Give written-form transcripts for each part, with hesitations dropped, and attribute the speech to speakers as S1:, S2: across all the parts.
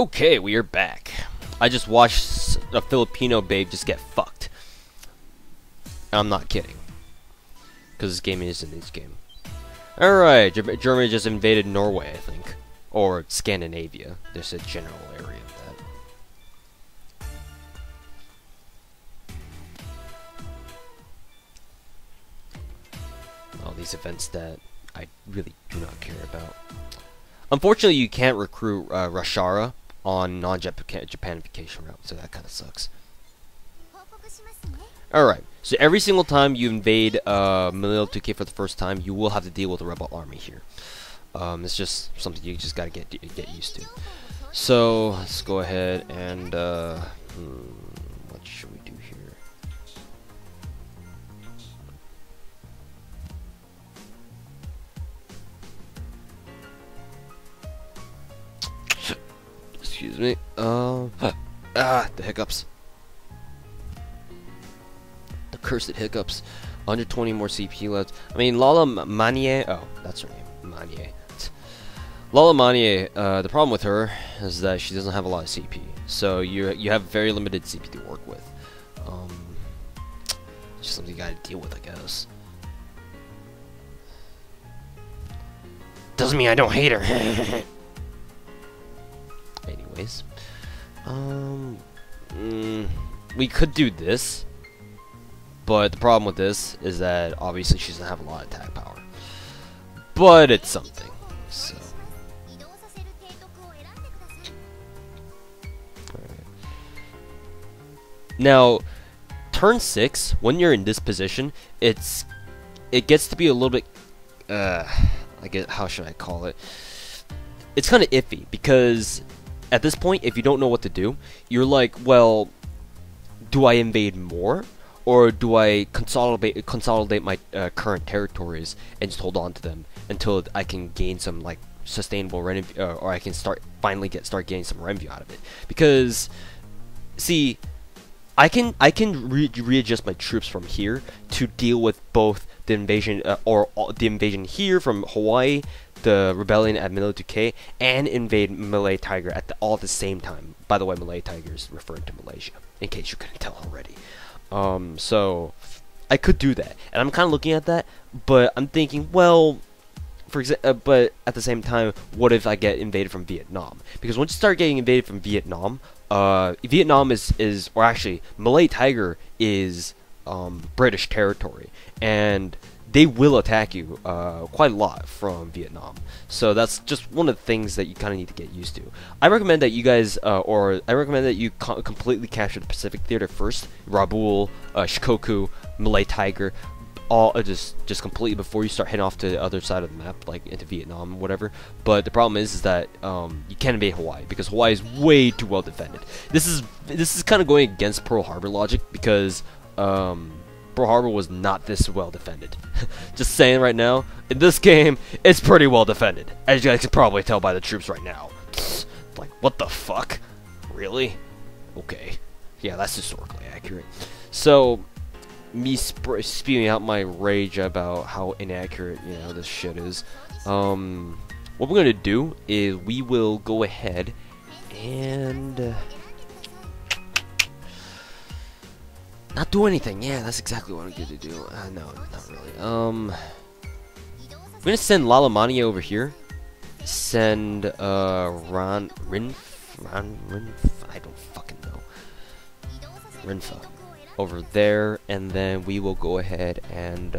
S1: Okay, we are back. I just watched a Filipino babe just get fucked. I'm not kidding. Because this game isn't this game. Alright, Germany just invaded Norway, I think. Or Scandinavia. There's a general area of that. All these events that I really do not care about. Unfortunately, you can't recruit Rashara on non-Japanification route, so that kind of sucks. Alright, so every single time you invade Milil-2K for the first time, you will have to deal with a rebel army here. It's just something you just gotta get used to. So, let's go ahead and, what should we do here? Excuse me. The hiccups. The cursed hiccups. 120 more CP left. I mean, Lala Manie. Oh, that's her name. Manie. Lala Manie. The problem with her is that she doesn't have a lot of CP. So you have very limited CP to work with. Just something you gotta deal with, I guess. Doesn't mean I don't hate her. Anyways, we could do this, but the problem with this is that obviously she doesn't have a lot of attack power, but it's something. So, now, turn 6, when you're in this position, it gets to be a little bit, I guess, how should I call it? It's kind of iffy because at this point, if you don't know what to do, you're like, well, do I invade more, or do I consolidate my current territories and just hold on to them until I can gain some like sustainable revenue, or I can finally start getting some revenue out of it? Because, see, I can readjust my troops from here to deal with both the invasion the invasion here from Hawaii, the rebellion at Milil-2K, and invade Malay Tiger all at the same time. By the way, Malay Tiger is referring to Malaysia, in case you couldn't tell already. So I could do that, and I'm kind of looking at that, but I'm thinking, well, but at the same time, what if I get invaded from Vietnam? Because once you start getting invaded from Vietnam, Vietnam or actually, Malay Tiger is British territory, and they will attack you quite a lot from Vietnam. So that's just one of the things that you kind of need to get used to. I recommend that you guys, completely capture the Pacific Theater first, Rabaul, Shikoku, Malay Tiger, all just completely before you start heading off to the other side of the map, like into Vietnam or whatever. But the problem is that you can't invade Hawaii because Hawaii is way too well defended. This is kind of going against Pearl Harbor logic because Pearl Harbor was not this well defended. Just saying right now, in this game, it's pretty well defended, as you guys can probably tell by the troops right now. Like, what the fuck? Really? Okay. Yeah, that's historically accurate. So, me spewing out my rage about how inaccurate, this shit is. What we're gonna do is we will go ahead and not do anything. Yeah, that's exactly what I'm going to do. No, not really. I'm gonna send Lalamani over here. Send Rinf, I don't fucking know. Rinfa over there, and then we will go ahead and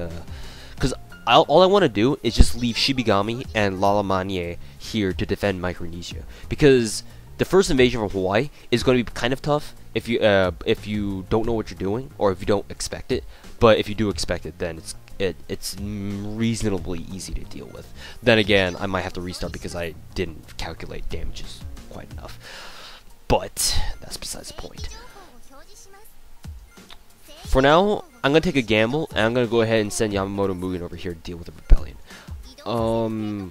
S1: because all I want to do is just leave Shibigami and Lalamani here to defend Micronesia, because the first invasion from Hawaii is going to be kind of tough if you don't know what you're doing, or if you don't expect it. But if you do expect it, then it's reasonably easy to deal with. Then again, I might have to restart because I didn't calculate damages quite enough. But that's besides the point. For now, I'm gonna take a gamble, and I'm gonna go ahead and send Yamamoto Mugen over here to deal with the rebellion.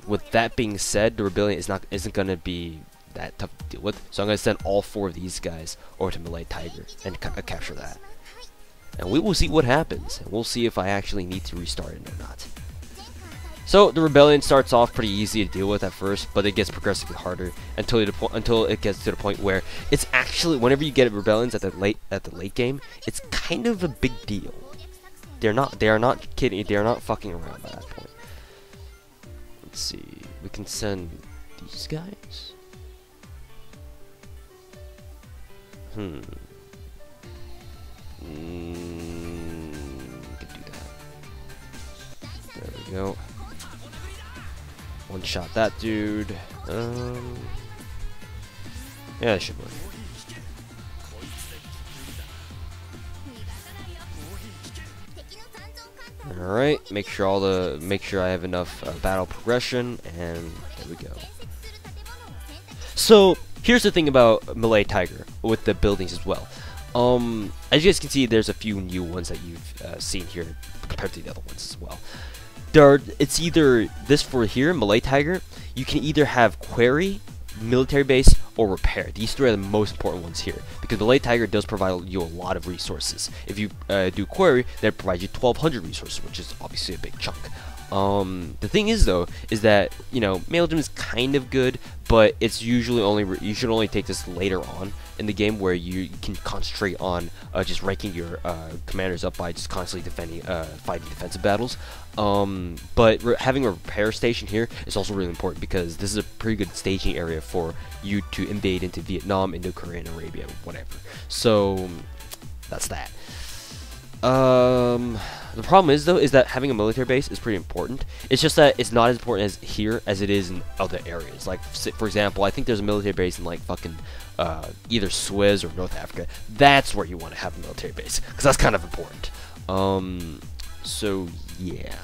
S1: With that being said, the rebellion isn't gonna be that tough to deal with, so I'm going to send all 4 of these guys over to Malay Tiger and capture that. And we will see what happens, and we'll see if I actually need to restart it or not. So the rebellion starts off pretty easy to deal with at first, but it gets progressively harder until it gets to the point where it's actually, whenever you get rebellions at the late game, it's kind of a big deal. They are not kidding. They are not fucking around by that point. Let's see. We can send these guys. We could do that. There we go. One shot that dude. Yeah, it should work. Alright, make sure I have enough battle progression, and there we go. So here's the thing about Melee Tiger with the buildings as well. As you guys can see, there's a few new ones that you've seen here compared to the other ones as well. It's either this for here, Melee Tiger. You can either have Quarry, Military Base, or Repair. These three are the most important ones here, because Melee Tiger does provide you a lot of resources. If you do Quarry, that provides you 1,200 resources, which is obviously a big chunk. The thing is though, is that, you know, Mail Gym is kind of good, but it's usually you should only take this later on in the game, where you can concentrate on just ranking your commanders up by just constantly fighting defensive battles. But having a repair station here is also really important, because this is a pretty good staging area for you to invade into Vietnam, Indo-Korea, and Arabia, whatever. So that's that. The problem is though, is that having a military base is pretty important. It's just that it's not as important as here as it is in other areas. Like, for example, I think there's a military base in like fucking either Suez or North Africa. That's where you want to have a military base, because that's kind of important. So yeah.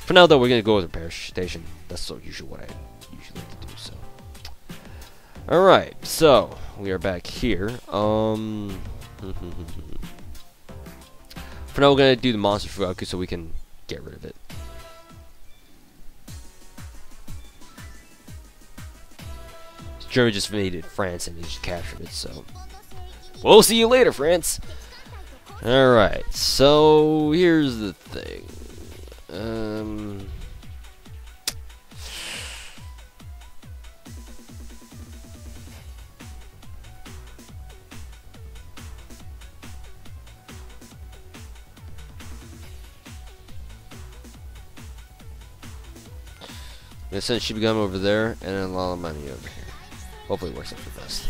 S1: For now though, we're gonna go with repair station. That's so usually what I usually like to do. So, all right. So we are back here. For now, we're gonna do the monster Fugaku so we can get rid of it. Germany just invaded France and they just captured it, so we'll see you later, France. Alright, so here's the thing. I'm gonna send Shibigami over there, and then Lalamani over here. Hopefully it works out for the best.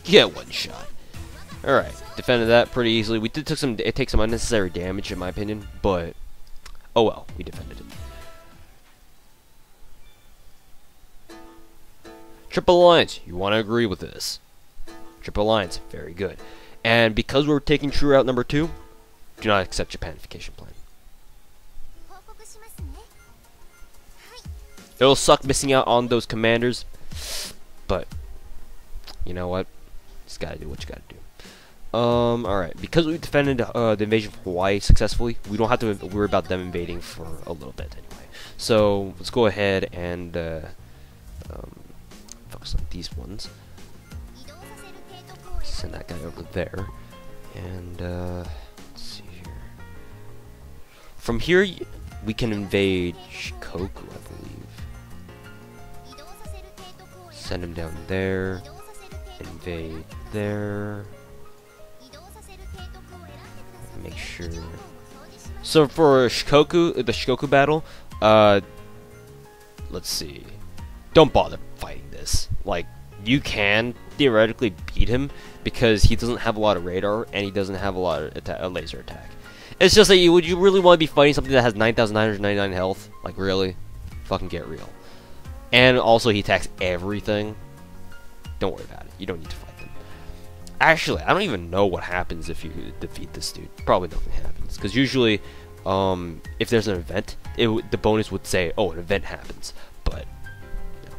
S1: Get one shot. Alright, defended that pretty easily. We did take some unnecessary damage in my opinion, but oh well, we defended it. Triple Alliance, you want to agree with this. Triple Alliance, very good. And because we're taking True Route number 2, do not accept Japanification plan. It'll suck missing out on those commanders, but you know what? Just gotta do what you gotta do. Alright, because we defended the invasion of Hawaii successfully, we don't have to worry about them invading for a little bit anyway. So let's go ahead and focus on these ones. Send that guy over there, and let's see here. From here, we can invade Shikoku, I believe. Send him down there. Invade there. Make sure. So for Shikoku, the Shikoku battle, let's see. Don't bother fighting this. Like, you can theoretically beat him because he doesn't have a lot of radar and he doesn't have a lot of laser attack. It's just that would you really want to be fighting something that has 9,999 health? Like, really? Fucking get real. And also, he attacks everything. Don't worry about it. You don't need to fight them. Actually, I don't even know what happens if you defeat this dude. Probably nothing happens. Because usually, if there's an event, the bonus would say, oh, an event happens. But, you know.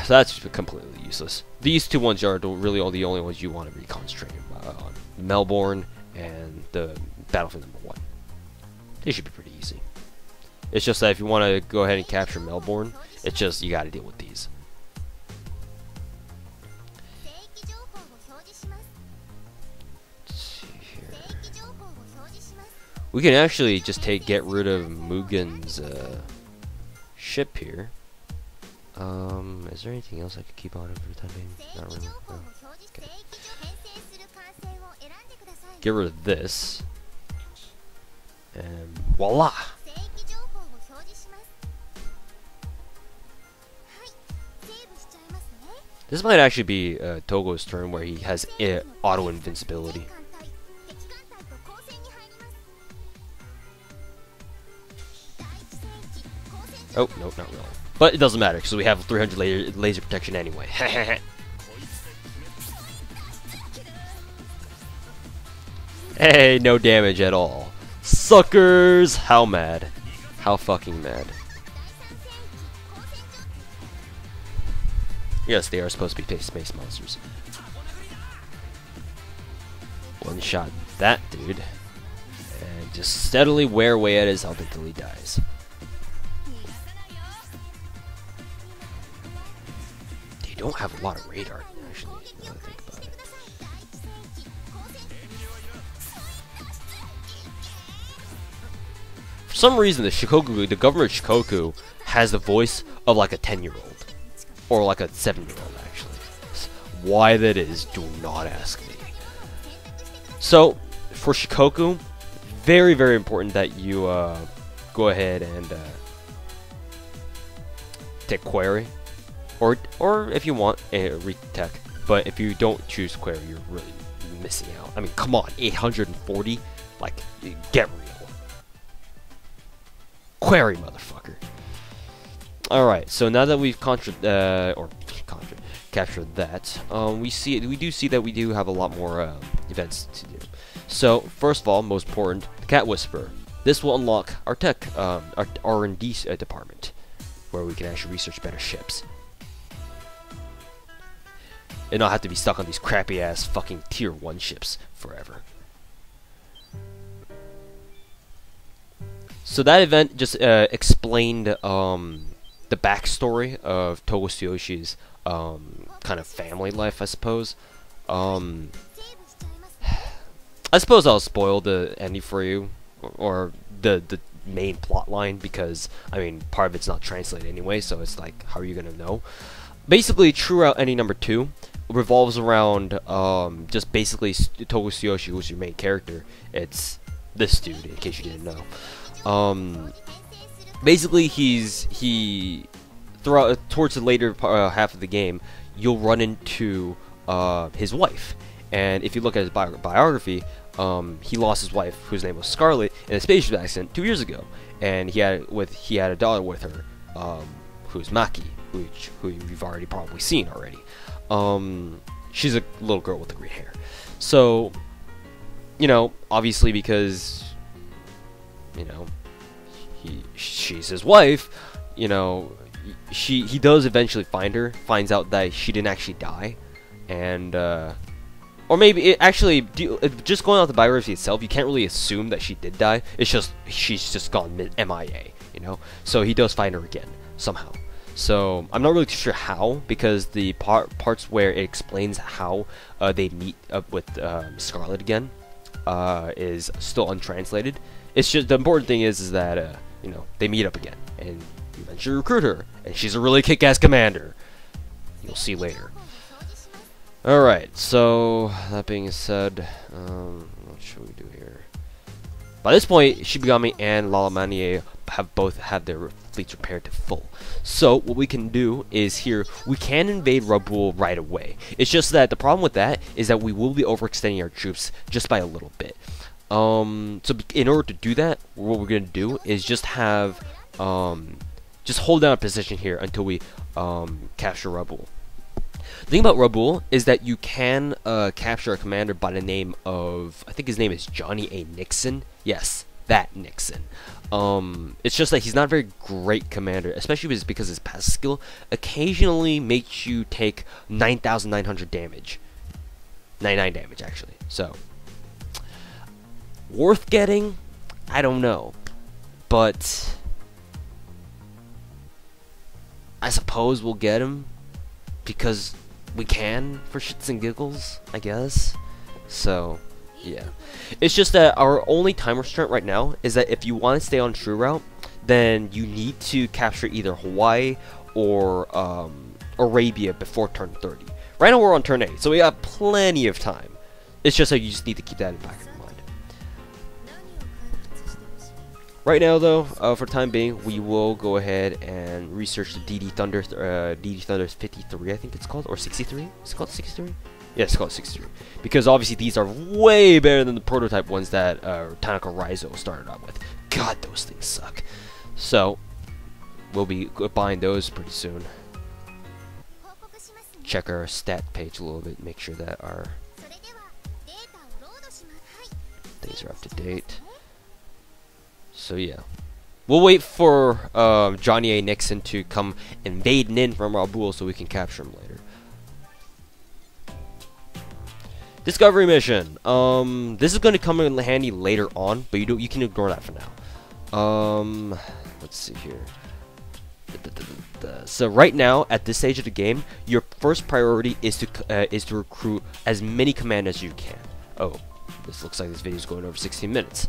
S1: So that's completely useless. These two ones are really the only ones you want to be concentrating on. Melbourne and the Battlefield number 1. They should be pretty easy. It's just that if you want to go ahead and capture Melbourne, it's just, you gotta deal with these. We can actually just get rid of Mugen's ship here. Is there anything else I could keep on him for the time being? Not really. No. Okay. Get rid of this. And voila! This might actually be Togo's turn where he has auto invincibility. Oh, no, not really. But it doesn't matter, because we have 300 laser protection anyway. Hey, no damage at all. Suckers! How mad. How fucking mad. Yes, they are supposed to be space monsters. One shot that dude. And just steadily wear away at his health until he dies. They don't have a lot of radar, actually, now that I think about it. For some reason, the governor of Shikoku has the voice of like a 10-year-old. Or like a 7-year-old, actually. Why that is, do not ask me. So, for Shikoku, very, very important that you go ahead and take Query. Or if you want, retech. But if you don't choose Query, you're really missing out. I mean, come on, 840? Like, get real. Query, motherfucker. Alright, so now that we've captured that, we do see that we do have a lot more events to do. So, first of all, most important, the Cat Whisperer. This will unlock our tech, our R&D department, where we can actually research better ships. And not have to be stuck on these crappy ass fucking tier 1 ships forever. So that event just explained the backstory of Togo Tsuyoshi's kind of family life, I suppose. I suppose I'll spoil the ending for you, or the main plot line, because I mean part of it's not translated anyway, so it's like, how are you gonna know? Basically, True Out Ending number 2 revolves around just basically Togo Tsuyoshi, who's your main character. It's this dude, in case you didn't know. Basically, towards the later half of the game, you'll run into his wife, and if you look at his biography, he lost his wife, whose name was Scarlet, in a spaceship accident 2 years ago, and he had a daughter with her, who's Maki, who you've already probably seen already. She's a little girl with the green hair. So, you know, obviously because, you know, she's his wife, you know, he does eventually find her, finds out that she didn't actually die, and or maybe it actually, just going off the biography itself, you can't really assume that she did die. It's just she's just gone MIA, you know. So he does find her again somehow. So I'm not really too sure how, because the parts where it explains how they meet up with Scarlet again is still untranslated. It's just, the important thing is that you know, they meet up again, and you eventually recruit her, and she's a really kick-ass commander. You'll see later. Alright, so that being said, what should we do here? By this point, Shibigami and Lalamanie have both had their fleets repaired to full. So what we can do is here, we can invade Rabul right away. It's just that the problem with that is that we will be overextending our troops just by a little bit. So in order to do that, what we're gonna do is just have just hold down a position here until we capture Rabul. The thing about Rabul is that you can capture a commander by the name of, I think his name is Johnny A. Nixon. Yes, that Nixon. It's just that he's not a very great commander, especially because his passive skill occasionally makes you take 9,900 damage. 99 damage, actually. So, worth getting? I don't know. But I suppose we'll get him because we can, for shits and giggles, I guess. So, Yeah. It's just that our only time restraint right now is that if you want to stay on true route, then you need to capture either Hawaii or Arabia before turn 30. Right now we're on turn 8, so we got plenty of time. It's just that you just need to keep that in the back of your mind. Right now, though, for the time being, we will go ahead and research the DD Thunder 53, I think it's called, or 63? Is it called 63? Yeah, it's called 63. Because obviously these are way better than the prototype ones that Tanaka Raizo started out with. God, those things suck. So, we'll be buying those pretty soon. Check our stat page a little bit, make sure that our things are up to date. So yeah, we'll wait for Johnny A. Nixon to come invading in from Rabaul so we can capture him later. Discovery mission. This is going to come in handy later on, but you can ignore that for now. Let's see here. So right now, at this stage of the game, your first priority is to recruit as many commanders as you can. Oh, this looks like this video is going over 16 minutes.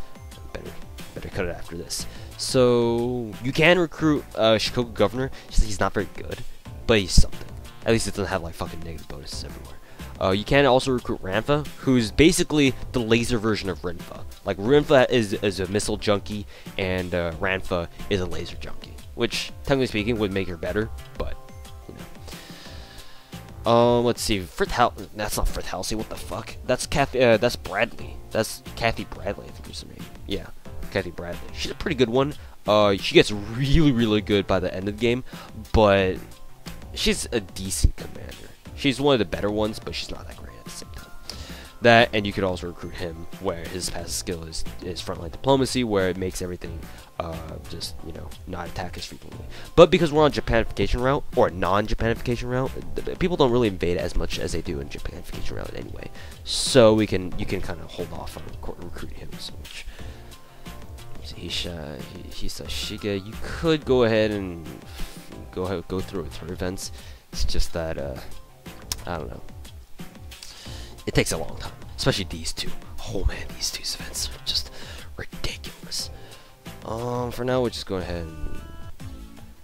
S1: Better cut it after this. So you can recruit Shikoku Governor. He's not very good, but he's something. At least it doesn't have like fucking negative bonuses everywhere. You can also recruit Ranfa, who's basically the laser version of Rinfa. Like Rinfa is a missile junkie, and Ranfa is a laser junkie. Which, technically speaking, would make her better, but, you know. Let's see, that's not Frith Halsey, what the fuck? That's that's Bradley. That's Kathy Bradley, I think is her name. Yeah, Kathy Bradley. She's a pretty good one. She gets really, really good by the end of the game, but she's a decent commander. She's one of the better ones, but she's not that great at the same time. That, and you could also recruit him, where his passive skill is frontline diplomacy, where it makes everything just, you know, not attack as frequently. But because we're on Japanification route, or non-Japanification route, people don't really invade as much as they do in Japanification route anyway. So you can kind of hold off on recruiting him so much. Hisashiga, you could go ahead and go through with her events. It's just that I don't know. It takes a long time, especially these two. Oh man, these two events are just ridiculous. For now, we'll just go ahead and,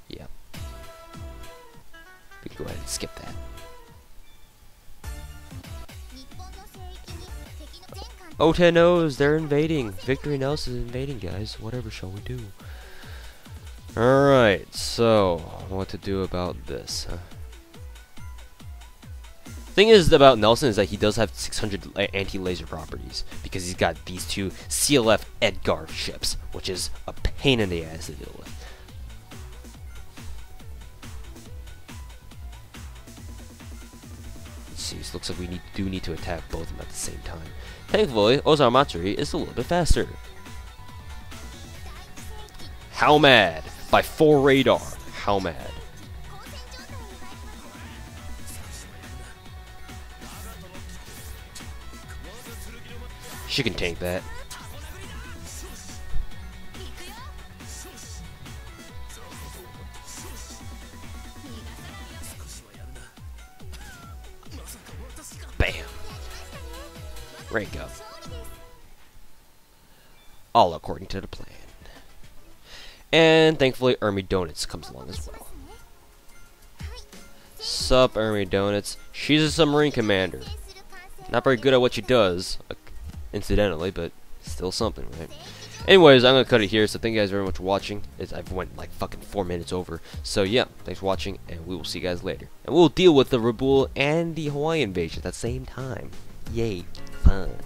S1: yeah. We can go ahead and skip that. O10 knows they're invading. Victory Nelson is invading, guys. Whatever shall we do? Alright, so, what to do about this, huh? Thing is about Nelson is that he does have 600 anti-laser properties because he's got these two CLF Edgar ships, which is a pain in the ass to deal with. Let's see, it looks like we do need to attack both of them at the same time. Thankfully, Ozar Matsuri is a little bit faster. How mad? By 4 radar. How mad? She can tank that. Bam. Rank up. All according to the plan. And thankfully, Ermi Donuts comes along as well. Sup, Ermi Donuts. She's a submarine commander. Not very good at what she does, incidentally, but still something, right? Anyways, I'm gonna cut it here, so thank you guys very much for watching. I've went like fucking 4 minutes over. So yeah, thanks for watching, and we will see you guys later. And we'll deal with the Rabaul and the Hawaii invasion at the same time. Yay, fun.